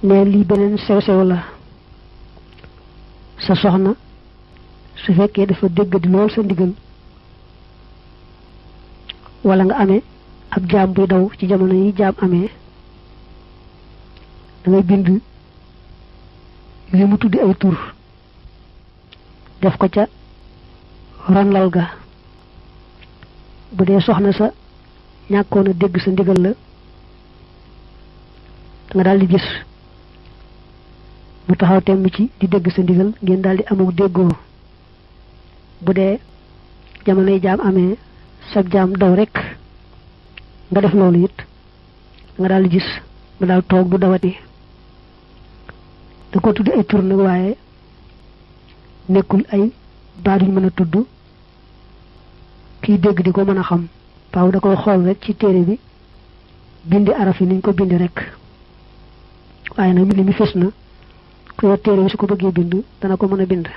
ne lii beneen sew sew la sa soxna su fekkee dafa déggadi lool sa ndigal wala nga amee ab jaam buy daw ci jamono yi jaam amee da ngay bind li mu tuddi ay tur def ko ca ronlal ga bu dee soxna sa ñàkkoon a dégg sa ndigal la nga daal di gis mu taxaw temm ci di dégg sa ndigal ngeen daal di amuk déggoo bu dee jamonoy jaam amee sab jaam daw rek nga def loolu it nga daal di gis mu daal toog du dawati da ko tuddi ay tur nag waaye nekkul ay baat yu mën a tudd kiy dégg di ko mën a xam paaw da koy xool rek ci téere bi bindi araf yi niñ ko bindi rek waaye nag mbind mi fes na ku yor téere bi su ko bëggee bind dana ko mën a bind